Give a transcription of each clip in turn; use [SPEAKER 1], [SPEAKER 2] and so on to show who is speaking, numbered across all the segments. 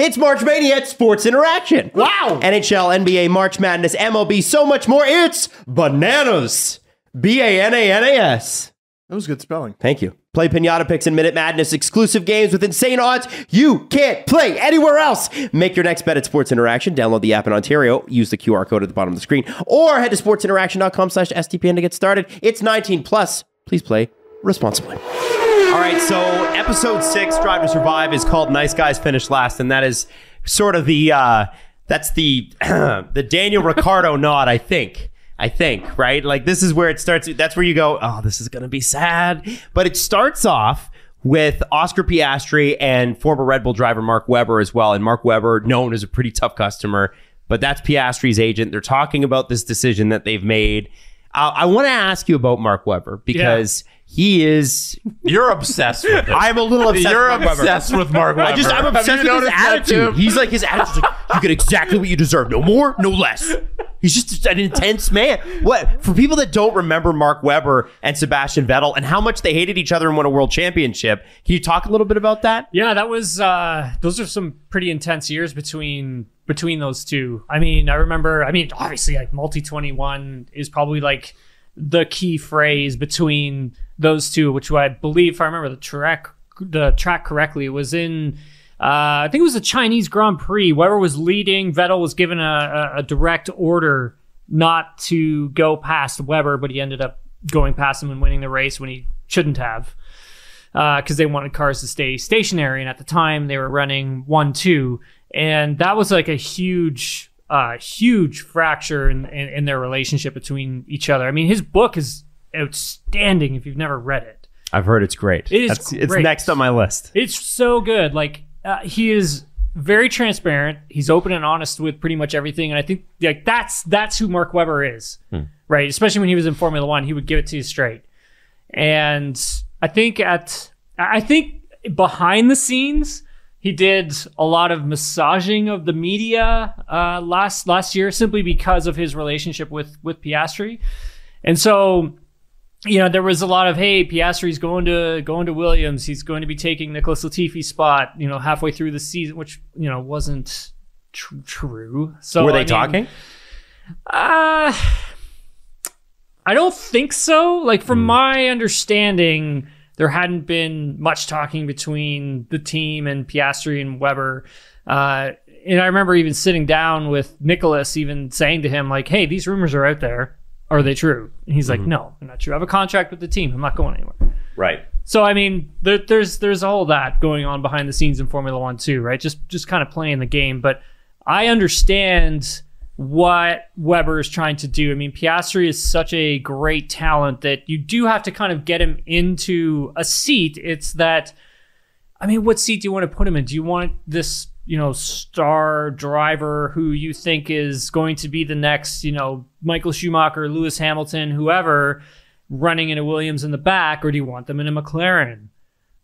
[SPEAKER 1] It's March Mania at Sports Interaction.
[SPEAKER 2] Wow.
[SPEAKER 1] NHL, NBA, March Madness, MLB, so much more. It's bananas. Bananas.
[SPEAKER 2] That was good spelling.
[SPEAKER 1] Thank you. Play Pinata Picks and Minute Madness exclusive games with insane odds you can't play anywhere else. Make your next bet at Sports Interaction. Download the app in Ontario. Use the QR code at the bottom of the screen. Or head to sportsinteraction.com/STPN to get started. It's 18 plus. Please play responsibly. All right, so episode 6, Drive to Survive, is called Nice Guys Finish Last, and that is sort of the that's the the Daniel Ricciardo nod, I think, right? Like, this is where it starts. That's where you go, oh, this is going to be sad. But it starts off with Oscar Piastri and former Red Bull driver Mark Webber as well. And Mark Webber, known as a pretty tough customer, but that's Piastri's agent. They're talking about this decision that they've made. I want to ask you about Mark Webber because he is...
[SPEAKER 3] You're obsessed with him.
[SPEAKER 1] I'm a little obsessed
[SPEAKER 3] You're
[SPEAKER 1] with Mark
[SPEAKER 3] obsessed
[SPEAKER 1] Webber.
[SPEAKER 3] with Mark Webber.
[SPEAKER 1] I'm obsessed with his attitude. He's like, his attitude's like, you get exactly what you deserve. No more, no less. He's just an intense man. What, for people that don't remember Mark Webber and Sebastian Vettel and how much they hated each other and won a world championship, can you talk a little bit about that?
[SPEAKER 4] Yeah, that was those are some pretty intense years between those two. I remember, obviously, like, multi-21 is probably like the key phrase between those two, which I believe, if I remember the track correctly, was in I think it was the Chinese Grand Prix. Webber was leading. Vettel was given a direct order not to go past Webber, but he ended up going past him and winning the race when he shouldn't have, because they wanted cars to stay stationary. And at the time, they were running 1-2. And that was like a huge fracture in their relationship between each other. I mean, his book is outstanding if you've never read it.
[SPEAKER 1] I've heard it's great.
[SPEAKER 4] It is great.
[SPEAKER 1] It's next on my list.
[SPEAKER 4] It's so good. Like, he is very transparent. He's open and honest with pretty much everything. And I think, like, that's who Mark Webber is, right? Especially when he was in Formula One, he would give it to you straight. And I think behind the scenes, he did a lot of massaging of the media last year, simply because of his relationship with Piastri. And so, you know, there was a lot of, hey, Piastri's going to Williams. He's going to be taking Nicholas Latifi's spot, you know, halfway through the season, which, you know, wasn't true. So
[SPEAKER 1] were they talking?
[SPEAKER 4] I don't think so. Like, from my understanding, there hadn't been much talking between the team and Piastri and Webber. And I remember even sitting down with Nicholas, even saying to him, like, hey, these rumors are out there. Are they true? And he's like, no, they're not true. I have a contract with the team. I'm not going anywhere.
[SPEAKER 1] Right.
[SPEAKER 4] So, I mean, there's all that going on behind the scenes in Formula One too, right? Just kind of playing the game. But I understand what Webber is trying to do. I mean, Piastri is such a great talent that you do have to kind of get him into a seat. It's that, I mean, what seat do you want to put him in? Do you want this, you know, star driver who you think is going to be the next, you know, Michael Schumacher, Lewis Hamilton, whoever, running in a Williams in the back, or do you want them in a McLaren?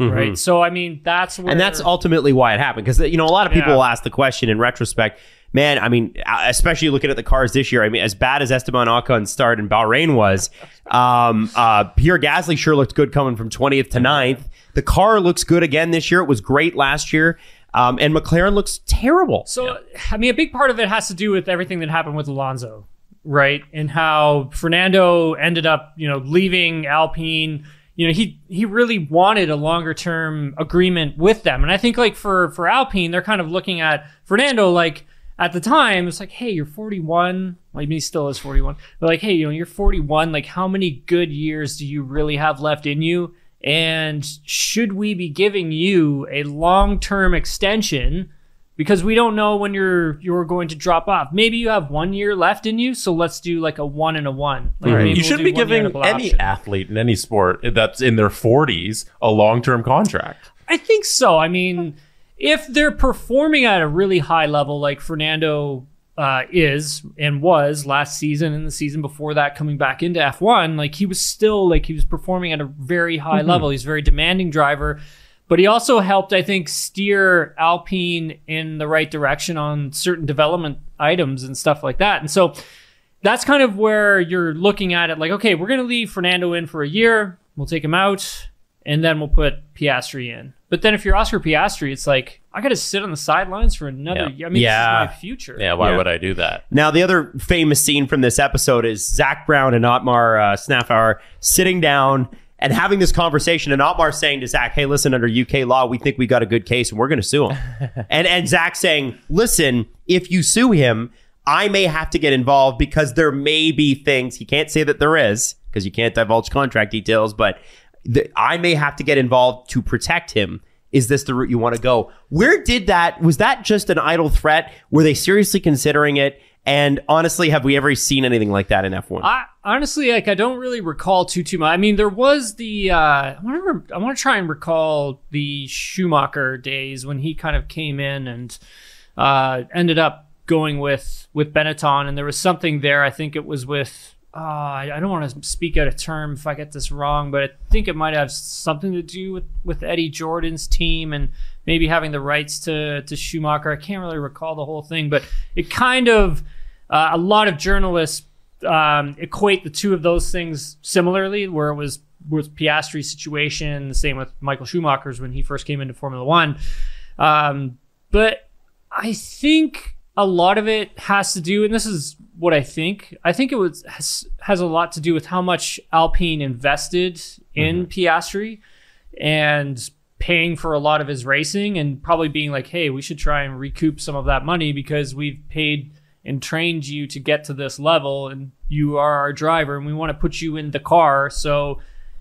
[SPEAKER 4] Right. So, I mean, that's where...
[SPEAKER 1] And that's ultimately why it happened. Because, you know, a lot of people will ask the question in retrospect, man, I mean, especially looking at the cars this year, I mean, as bad as Esteban Ocon's start in Bahrain was, Pierre Gasly sure looked good coming from 20th to 9th. The car looks good again this year. It was great last year. And McLaren looks terrible.
[SPEAKER 4] So, I mean, a big part of it has to do with everything that happened with Alonso, right? And how Fernando ended up, you know, leaving Alpine. You know, he really wanted a longer term agreement with them. And I think, like, for Alpine, they're kind of looking at Fernando, like, at the time, it's like, hey, you're 41. Well, he still is 41. But, like, hey, you know, you're 41. Like, how many good years do you really have left in you? And should we be giving you a long-term extension, because we don't know when you're going to drop off? Maybe you have 1 year left in you, so let's do like a 1 and a 1. Like,
[SPEAKER 3] right. You shouldn't be giving any athlete in any sport that's in their 40s a long-term contract.
[SPEAKER 4] I think so. I mean, if they're performing at a really high level, like Fernando is and was last season and the season before that, coming back into F1, like, he was still, like, he was performing at a very high level. He's a very demanding driver, but he also helped, I think, steer Alpine in the right direction on certain development items and stuff like that. And so that's kind of where you're looking at it, like, okay, we're going to leave Fernando in for a year. We'll take him out. and then we'll put Piastri in. But then if you're Oscar Piastri, it's like, I got to sit on the sidelines for another year. I mean, this is my future.
[SPEAKER 3] Yeah, why would I do that?
[SPEAKER 1] Now, the other famous scene from this episode is Zach Brown and Otmar Snaffauer sitting down and having this conversation, and Otmar saying to Zach, hey, listen, under UK law, we think we got a good case and we're going to sue him. and Zach saying, listen, if you sue him, I may have to get involved because there may be things, he can't say that there is because you can't divulge contract details, but I may have to get involved to protect him. Is this the route you want to go? Where did that, was that just an idle threat? Were they seriously considering it? And honestly, have we ever seen anything like that in F1?
[SPEAKER 4] Honestly, like, I don't really recall too much. I mean, there was the, I want to try and recall the Schumacher days when he kind of came in and ended up going with Benetton. And there was something there. I think it was with, I don't want to speak out of term if I get this wrong, but I think it might have something to do with Eddie Jordan's team and maybe having the rights to Schumacher. I can't really recall the whole thing, but it kind of, a lot of journalists equate the two of those things similarly, where it was with Piastri's situation, the same with Michael Schumacher's when he first came into Formula One. But I think a lot of it has to do, and this is what I think it has a lot to do with how much Alpine invested in Piastri and paying for a lot of his racing, and probably being like, hey, we should try and recoup some of that money because we've paid and trained you to get to this level, and you are our driver, and we want to put you in the car. So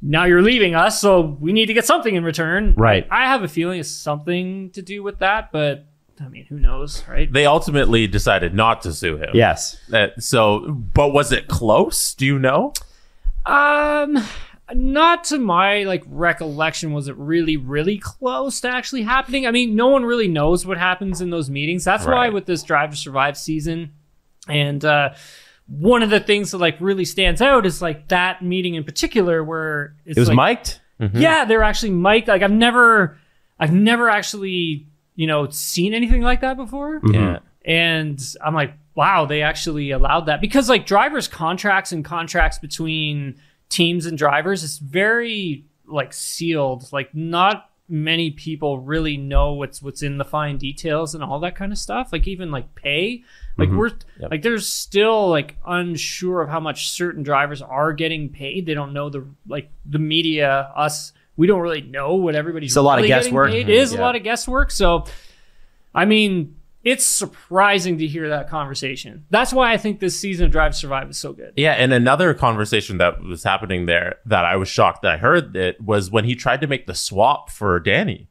[SPEAKER 4] now you're leaving us, so we need to get something in return.
[SPEAKER 1] Right.
[SPEAKER 4] I have a feeling it's something to do with that, but I mean, who knows, right?
[SPEAKER 3] They ultimately decided not to sue him.
[SPEAKER 1] Yes.
[SPEAKER 3] But was it close? Do you know?
[SPEAKER 4] Not to my recollection. Was it really, really close to actually happening? I mean, no one really knows what happens in those meetings. That's why with this Drive to Survive season, and one of the things that really stands out is that meeting in particular where it was
[SPEAKER 1] mic'd.
[SPEAKER 3] Mm-hmm.
[SPEAKER 4] Yeah, they're actually mic'd. I've never actually seen anything like that before.
[SPEAKER 3] Yeah.
[SPEAKER 4] And I'm like, wow, they actually allowed that, because drivers' contracts and contracts between teams and drivers is very sealed. Not many people really know what's in the fine details and all that kind of stuff. Even pay. There's still unsure of how much certain drivers are getting paid. They don't know the media, us. We don't really know what everybody's
[SPEAKER 1] It's a lot of guesswork.
[SPEAKER 4] It is a lot of guesswork. So, I mean, it's surprising to hear that conversation. That's why I think this season of Drive to Survive is so good.
[SPEAKER 3] Yeah, and another conversation that was happening there that I was shocked that I heard it was when he tried to make the swap for Danny.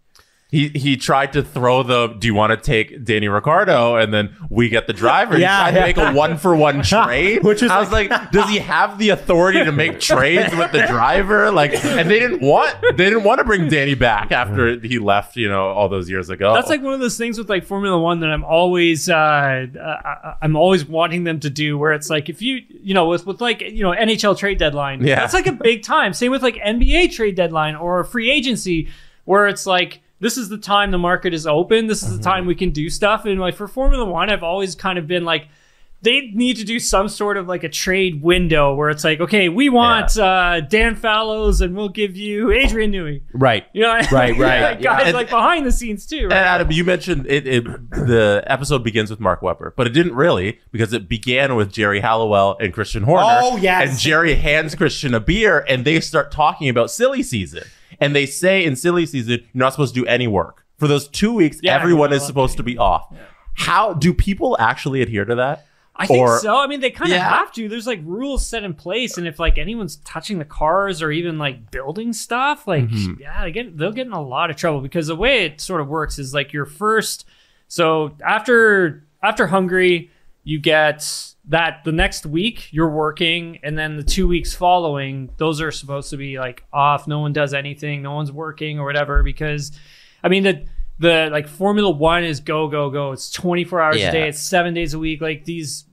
[SPEAKER 3] He tried to throw do you want to take Danny Ricciardo and then we get the driver? He tried to make a 1-for-1 trade. I was like, does he have the authority to make trades with the driver? And they didn't want to bring Danny back after he left, all those years ago.
[SPEAKER 4] That's one of those things with Formula One that I'm always wanting them to do, where it's if you with NHL trade deadline, that's a big time. Same with NBA trade deadline or free agency, where it's this is the time the market is open. This is the time we can do stuff. And for Formula One, I've always kind of been they need to do some sort of a trade window where it's okay, we want Dan Fallows and we'll give you Adrian Newey.
[SPEAKER 1] Right.
[SPEAKER 4] Right. Guys behind the scenes too. Right?
[SPEAKER 3] And Adam, you mentioned the episode begins with Mark Webber, but it didn't really, because it began with Jerry Halliwell and Christian Horner.
[SPEAKER 1] Oh, yes.
[SPEAKER 3] And Jerry hands Christian a beer and they start talking about silly season. And they say in silly season, you're not supposed to do any work. For those 2 weeks, everyone is supposed to be off. Yeah. How do people actually adhere to that?
[SPEAKER 4] I think so. I mean, they kind of have to. There's rules set in place. And if anyone's touching the cars or even building stuff, they'll get in a lot of trouble, because the way it sort of works is your first. So after Hungary, you get that the next week you're working, and then the 2 weeks following, those are supposed to be off. No one does anything. No one's working or whatever, because I mean, the Formula One is go. It's 24 hours a day. It's 7 days a week. These,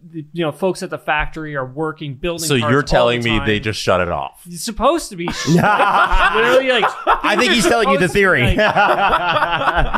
[SPEAKER 4] folks at the factory are working, building.
[SPEAKER 3] So you're telling me they just shut it off?
[SPEAKER 4] It's supposed to be. Literally,
[SPEAKER 1] I think he's telling you the theory.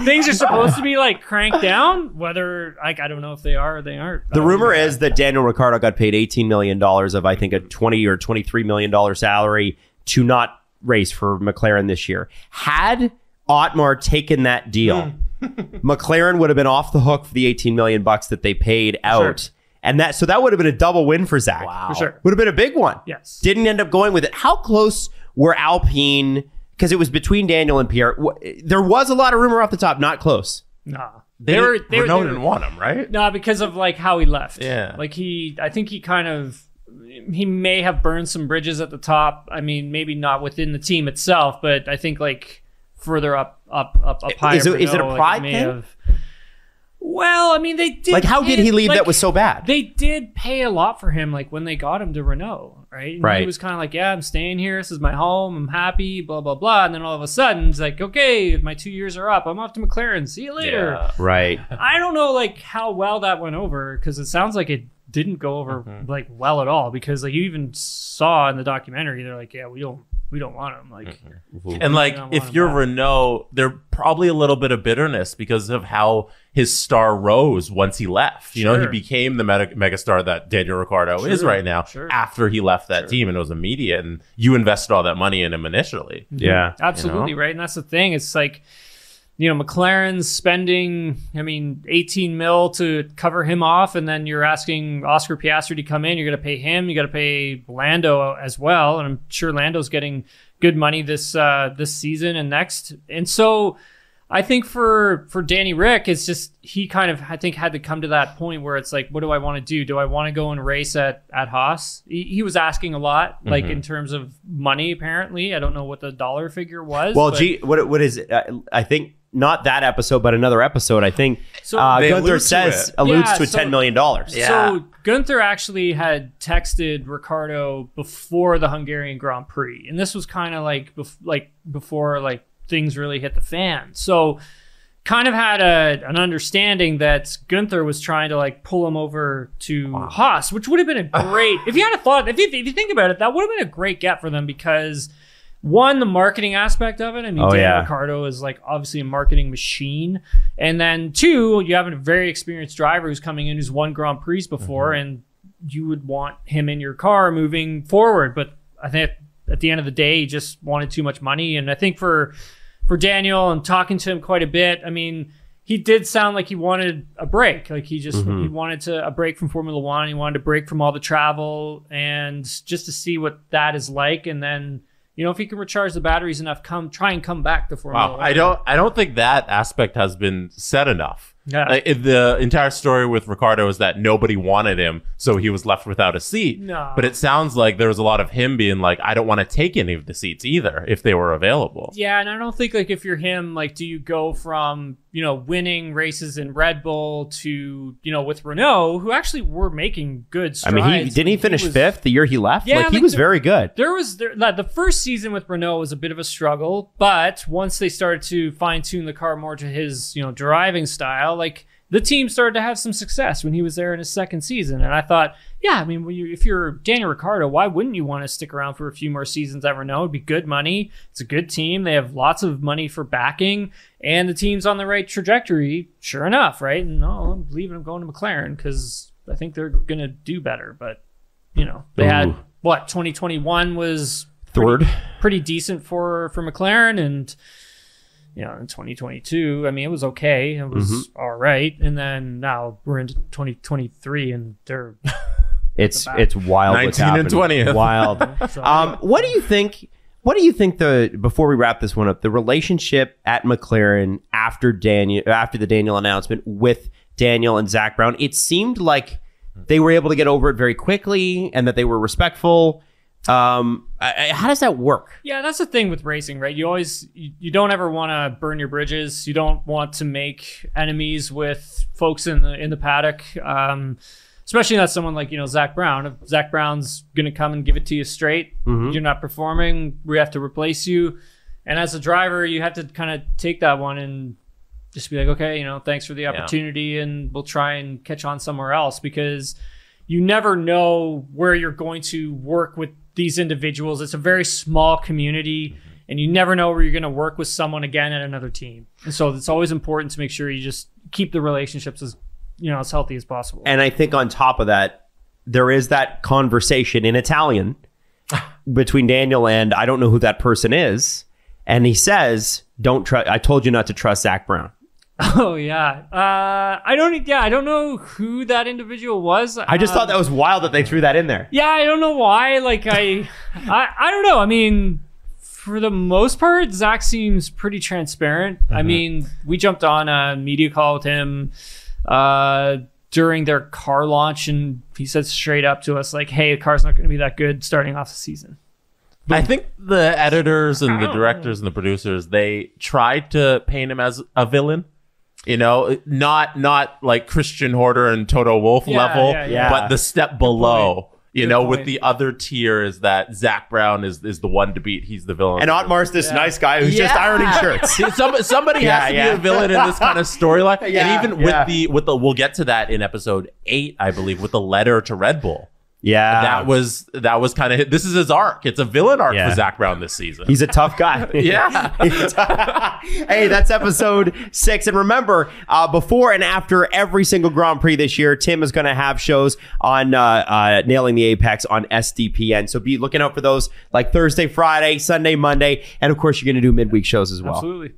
[SPEAKER 4] Things are supposed to be cranked down. Whether I don't know if they are or they aren't.
[SPEAKER 1] The rumor is that Daniel Ricciardo got paid $18 million of, I think, a $20 or $23 million salary to not race for McLaren this year. Had Otmar taken that deal, McLaren would have been off the hook for the $18 million that they paid out.
[SPEAKER 4] Sure.
[SPEAKER 1] And that would have been a double win for Zach.
[SPEAKER 3] Wow.
[SPEAKER 4] For sure.
[SPEAKER 1] Would have been a big one.
[SPEAKER 4] Yes.
[SPEAKER 1] Didn't end up going with it. How close were Alpine? Because it was between Daniel and Pierre. There was a lot of rumor off the top. Not close.
[SPEAKER 4] Nah.
[SPEAKER 3] Renault didn't want him, right?
[SPEAKER 4] No, because of like how he left.
[SPEAKER 3] Yeah.
[SPEAKER 4] Like I think he may have burned some bridges at the top. I mean, maybe not within the team itself, but I think like further up higher.
[SPEAKER 1] Is it a pride thing?
[SPEAKER 4] Well, I mean, they did.
[SPEAKER 1] Like, how did he leave that was so bad?
[SPEAKER 4] They did pay a lot for him, like when they got him to Renault, right? And
[SPEAKER 1] right.
[SPEAKER 4] He was kind of like, yeah, I'm staying here. This is my home. I'm happy, blah, blah, blah. And then all of a sudden, it's like, okay, my 2 years are up. I'm off to McLaren. See you later.
[SPEAKER 3] Yeah.
[SPEAKER 1] Right.
[SPEAKER 4] I don't know, like, how well that went over, because it sounds like it didn't go over, like, well at all. Because, like, you even saw in the documentary, they're like, yeah, we don't want him. Like,
[SPEAKER 3] and like, if you're Renault, there's probably a little bit of bitterness because of how his star rose once he left. You know, he became the megastar that Daniel Ricciardo is right now after he left that team, and it was immediate. And you invested all that money in him initially.
[SPEAKER 1] Yeah,
[SPEAKER 4] absolutely, right. And that's the thing. It's like, you know, McLaren's spending, I mean, 18 mil to cover him off, and then you're asking Oscar Piastri to come in. You're going to pay him. You got to pay Lando as well, and I'm sure Lando's getting good money this season and next. And so, I think for Danny Rick, it's just he kind of, I think, had to come to that point where it's like, what do I want to do? Do I want to go and race at Haas? He was asking a lot, like in terms of money. Apparently, I don't know what the dollar figure was.
[SPEAKER 1] Well, what is it? I think. Not that episode, but another episode. I think Gunther alludes to $10 million.
[SPEAKER 4] Yeah. So Gunther actually had texted Ricciardo before the Hungarian Grand Prix, and this was kind of like before like things really hit the fan. So kind of had an understanding that Gunther was trying to like pull him over to Haas, which would have been a great. If you had a thought, if you think about it, that would have been a great get for them because. One, the marketing aspect of it. I mean, Daniel Ricciardo is like obviously a marketing machine. And then two, you have a very experienced driver who's coming in who's won Grand Prix before, and you would want him in your car moving forward. But I think at the end of the day, he just wanted too much money. And I think for Daniel and talking to him quite a bit, I mean, he did sound like he wanted a break. Like he just he wanted a break from Formula One. He wanted a break from all the travel and just to see what that is like. And then, you know, if he can recharge the batteries enough, try and come back to Formula One.
[SPEAKER 3] I don't think that aspect has been said enough.
[SPEAKER 4] Yeah.
[SPEAKER 3] The entire story with Ricciardo is that nobody wanted him, so he was left without a seat.
[SPEAKER 4] No.
[SPEAKER 3] But it sounds like there was a lot of him being like, I don't want to take any of the seats either if they were available.
[SPEAKER 4] Yeah, and I don't think like if you're him, like, do you go from, you know, winning races in Red Bull to, you know, with Renault, who actually were making good strides.
[SPEAKER 1] I mean, didn't he finish fifth the year he left?
[SPEAKER 4] Yeah,
[SPEAKER 1] like he was very good.
[SPEAKER 4] The first season with Renault was a bit of a struggle, but once they started to fine tune the car more to his, you know, driving style, like the team started to have some success when he was there in his second season. And I thought, yeah, I mean, if you're Daniel Ricciardo, why wouldn't you want to stick around for a few more seasons at Renault? It'd be good money. It's a good team. They have lots of money for backing, and the team's on the right trajectory. Sure enough, right? And no, I'm leaving him going to McLaren because I think they're going to do better. But, you know, they had, 2021 was pretty decent for McLaren, and you know, in 2022, I mean, it was okay. It was all right. And then now we're into 2023 and they're
[SPEAKER 1] it's wild.
[SPEAKER 3] 19 and 20th.
[SPEAKER 1] Wild. What do you think before we wrap this one up, the relationship at McLaren after the Daniel announcement with Daniel and Zach Brown, it seemed like they were able to get over it very quickly and that they were respectful. How does that work?
[SPEAKER 4] Yeah, that's the thing with racing, right? You don't ever want to burn your bridges. You don't want to make enemies with folks in the paddock, especially not someone like, you know, Zach Brown. If Zach Brown's going to come and give it to you straight, you're not performing, we have to replace you. And as a driver, you have to kind of take that one and just be like, okay, you know, thanks for the opportunity, and we'll try and catch on somewhere else, because you never know where you're going to work with these individuals. It's a very small community, and you never know where you're going to work with someone again at another team. And so it's always important to make sure you just keep the relationships as, you know, as healthy as possible.
[SPEAKER 1] And I think on top of that, there is that conversation in Italian between Daniel and I don't know who that person is. And he says, don't trust. I told you not to trust Zach Brown.
[SPEAKER 4] Oh yeah. I don't know who that individual was.
[SPEAKER 1] I just thought that was wild that they threw that in there.
[SPEAKER 4] Yeah, I don't know why. Like I don't know. I mean, for the most part, Zach seems pretty transparent. I mean, we jumped on a media call with him during their car launch, and he said straight up to us, like, hey, the car's not going to be that good starting off the season.
[SPEAKER 3] I think the editors and the directors and the producers, they tried to paint him as a villain. You know, not like Christian Horner and Toto Wolff level, but the step below. You know, with the other tier is that Zach Brown is the one to beat. He's the villain.
[SPEAKER 1] And Otmar's this nice guy who's just ironing shirts.
[SPEAKER 3] Somebody has to be a villain in this kind of storyline. And even with the we'll get to that in episode 8, I believe, with the letter to Red Bull.
[SPEAKER 1] Yeah,
[SPEAKER 3] that was kind of this is his arc. It's a villain arc for Zach Brown this season.
[SPEAKER 1] He's a tough guy. Hey, that's episode 6. And remember, before and after every single Grand Prix this year, Tim is going to have shows on Nailing the Apex on SDPN. So be looking out for those like Thursday, Friday, Sunday, Monday, and of course you're going to do midweek shows as well.
[SPEAKER 4] Absolutely.